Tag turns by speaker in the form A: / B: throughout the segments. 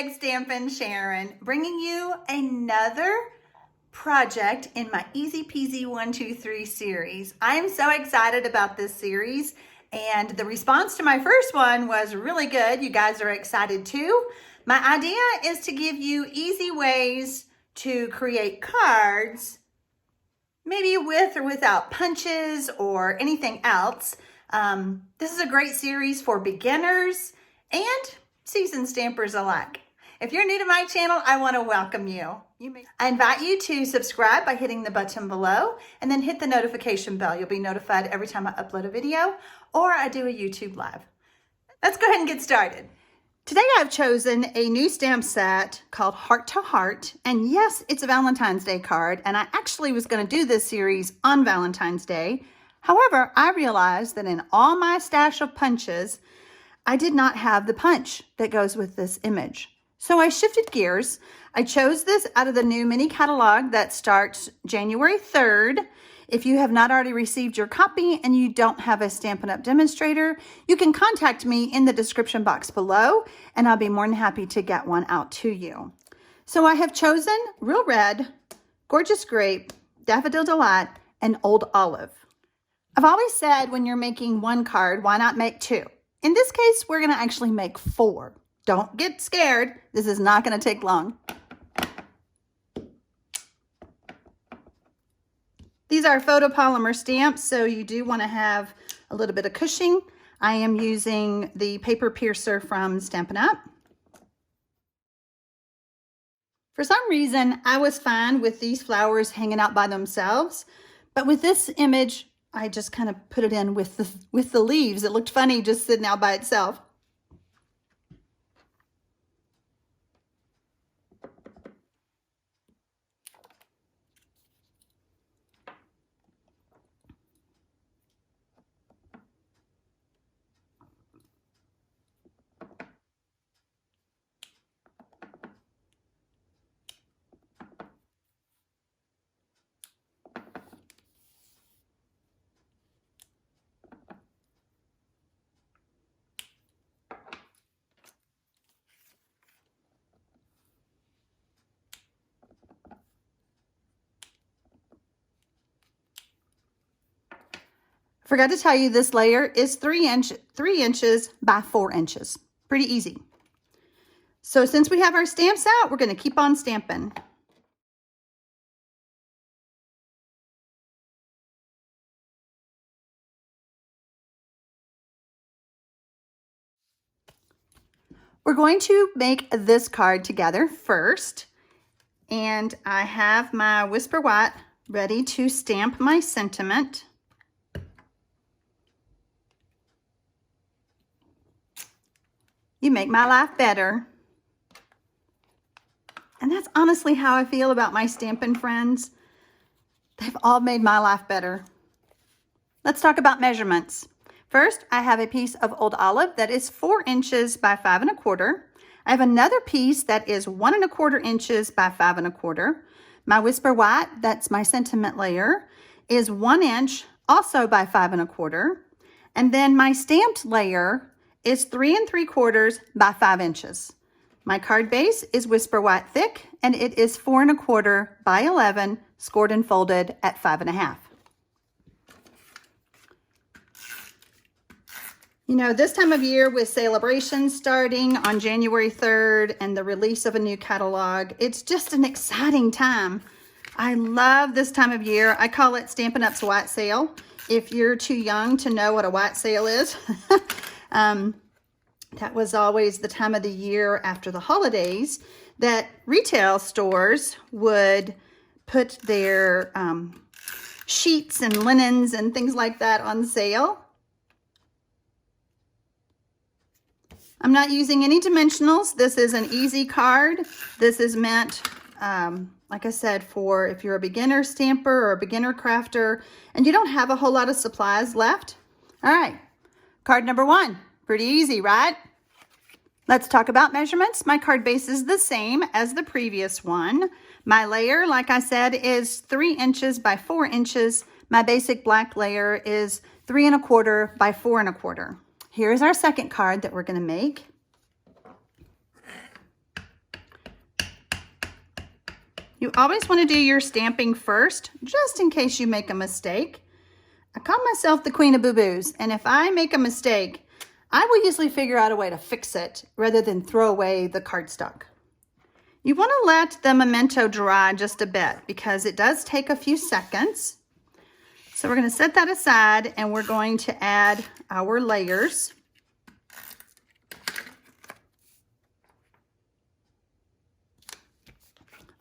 A: TxStampin, Sharon, bringing you another project in my Easy Peasy 1, 2, 3 series. I am so excited about this series, and the response to my first one was really good. You guys are excited too. My idea is to give you easy ways to create cards, maybe with or without punches or anything else. This is a great series for beginners and seasoned stampers alike. If you're new to my channel, I want to welcome you. I invite you to subscribe by hitting the button below and then hit the notification bell. You'll be notified every time I upload a video or I do a YouTube live. Let's go ahead and get started. Today I've chosen a new stamp set called Heart to Heart, and yes, it's a Valentine's Day card, and I actually was going to do this series on Valentine's Day. However, I realized that in all my stash of punches, I did not have the punch that goes with this image. So I shifted gears. I chose this out of the new mini catalog that starts January 3rd. If you have not already received your copy and you don't have a Stampin' Up! Demonstrator, you can contact me in the description box below, and I'll be more than happy to get one out to you. So I have chosen Real Red, Gorgeous Grape, Daffodil Delight, and Old Olive. I've always said when you're making one card, why not make two? In this case, we're going to actually make 4. Don't get scared. This is not going to take long. These are photopolymer stamps, so you do want to have a little bit of cushioning. I am using the paper piercer from Stampin' Up. For some reason, I was fine with these flowers hanging out by themselves, but with this image, I just kind of put it in with the leaves. It looked funny just sitting out by itself. Forgot to tell you this layer is 3 inches by 4 inches. Pretty easy. So since we have our stamps out, we're going to keep on stamping. We're going to make this card together first. And I have my Whisper White ready to stamp my sentiment. You make my life better. And that's honestly how I feel about my Stampin' friends. They've all made my life better. Let's talk about measurements. First, I have a piece of Old Olive that is 4 inches by 5 1/4. I have another piece that is 1 1/4 inches by 5 1/4. My Whisper White, that's my sentiment layer, is 1 inch, also by 5 1/4. And then my stamped layer is 3 3/4 by 5 inches. My card base is Whisper White thick, and it is 4 1/4 by 11, scored and folded at 5 1/2. You know, this time of year with celebrations starting on January 3rd and the release of a new catalog, it's just an exciting time. I love this time of year. I call it Stampin' Up's White Sale. If you're too young to know what a white sale is, that was always the time of the year after the holidays that retail stores would put their sheets and linens and things like that on sale. I'm not using any dimensionals. This is an easy card. This is meant, like I said, for if you're a beginner stamper or a beginner crafter and you don't have a whole lot of supplies left. All right, card number 1. Pretty easy, right? Let's talk about measurements. My card base is the same as the previous one. My layer, like I said, is 3 inches by 4 inches. My basic black layer is 3 1/4 by 4 1/4. Here's our second card that we're going to make. You always want to do your stamping first, just in case you make a mistake. I call myself the queen of boo-boos, and if I make a mistake, I will usually figure out a way to fix it rather than throw away the cardstock. You want to let the memento dry just a bit because it does take a few seconds. So we're going to set that aside and we're going to add our layers.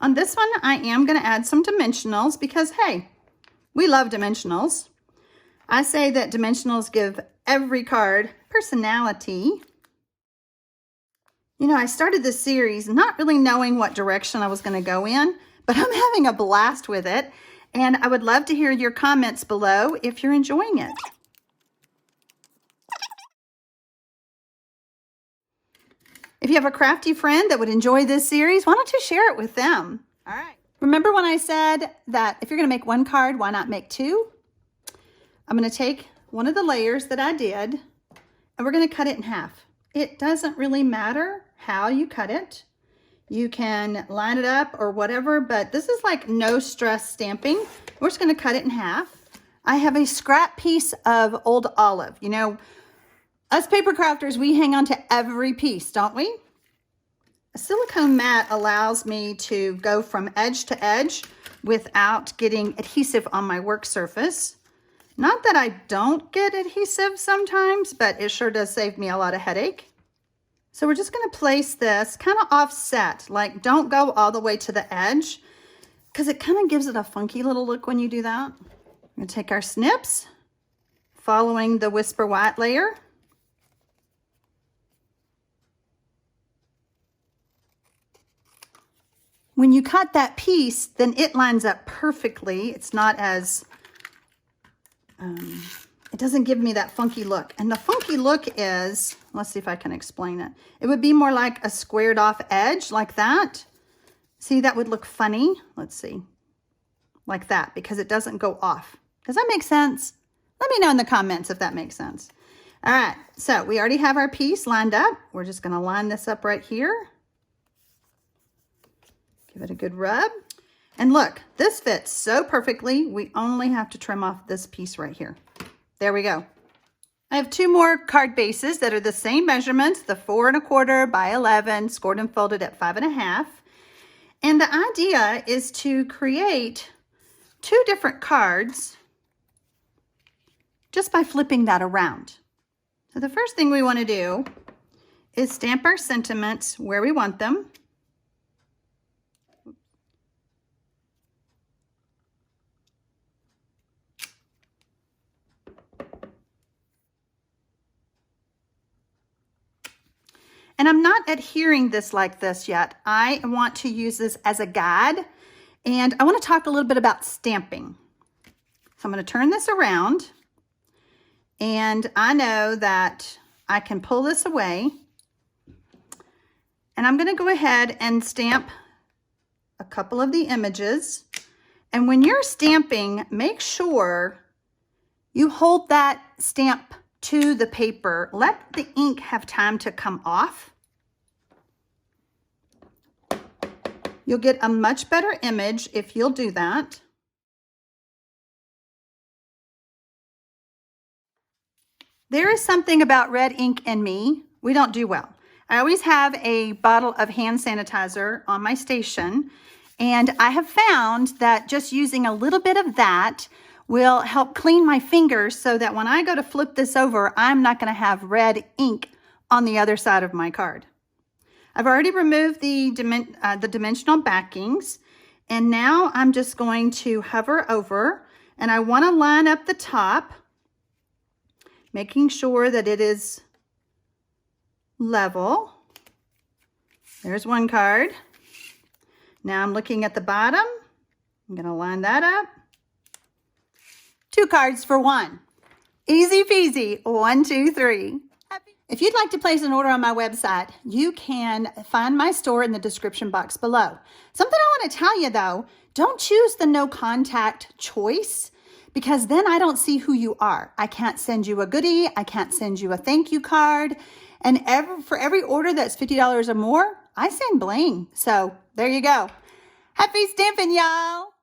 A: On this one, I am going to add some dimensionals because, hey, we love dimensionals. I say that dimensionals give every card personality. You know, I started this series not really knowing what direction I was going to go in, but I'm having a blast with it. And I would love to hear your comments below if you're enjoying it. If you have a crafty friend that would enjoy this series, why don't you share it with them? All right. Remember when I said that if you're going to make one card, why not make two? I'm going to take one of the layers that I did, and we're going to cut it in half. It doesn't really matter how you cut it. You can line it up or whatever, but this is like no stress stamping. We're just going to cut it in half. I have a scrap piece of old olive. You know, us paper crafters, we hang on to every piece, don't we? A silicone mat allows me to go from edge to edge without getting adhesive on my work surface. Not that I don't get adhesive sometimes, but it sure does save me a lot of headache. So we're just going to place this kind of offset, like don't go all the way to the edge because it kind of gives it a funky little look when you do that. We're going to take our snips, following the Whisper White layer. When you cut that piece, then it lines up perfectly. It's not as, it doesn't give me that funky look. And the funky look is, let's see if I can explain it. It would be more like a squared off edge like that. See, that would look funny. Let's see, like that, because it doesn't go off. Does that make sense? Let me know in the comments if that makes sense. All right, so we already have our piece lined up. We're just gonna line this up right here. Give it a good rub. And look, this fits so perfectly. We only have to trim off this piece right here. There we go. I have two more card bases that are the same measurements, the 4 1/4 by 11, scored and folded at 5 1/2. And the idea is to create two different cards just by flipping that around. So the first thing we want to do is stamp our sentiments where we want them. And I'm not adhering this like this yet. I want to use this as a guide, and I want to talk a little bit about stamping. So I'm going to turn this around, and I know that I can pull this away, and I'm going to go ahead and stamp a couple of the images. And when you're stamping, make sure you hold that stamp to the paper. Let the ink have time to come off. You'll get a much better image if you'll do that. There is something about red ink and me we don't do well. I always have a bottle of hand sanitizer on my station, and I have found that just using a little bit of that will help clean my fingers so that when I go to flip this over, I'm not going to have red ink on the other side of my card. I've already removed the dimensional backings, and now I'm just going to hover over, and I want to line up the top, making sure that it is level. There's one card. Now I'm looking at the bottom. I'm going to line that up. 2 cards for 1. Easy peasy. 1, 2, 3. If you'd like to place an order on my website, you can find my store in the description box below. Something I want to tell you though, don't choose the no contact choice, because then I don't see who you are. I can't send you a goodie. I can't send you a thank you card. And for every order that's $50 or more, I send bling. So there you go. Happy stamping, y'all!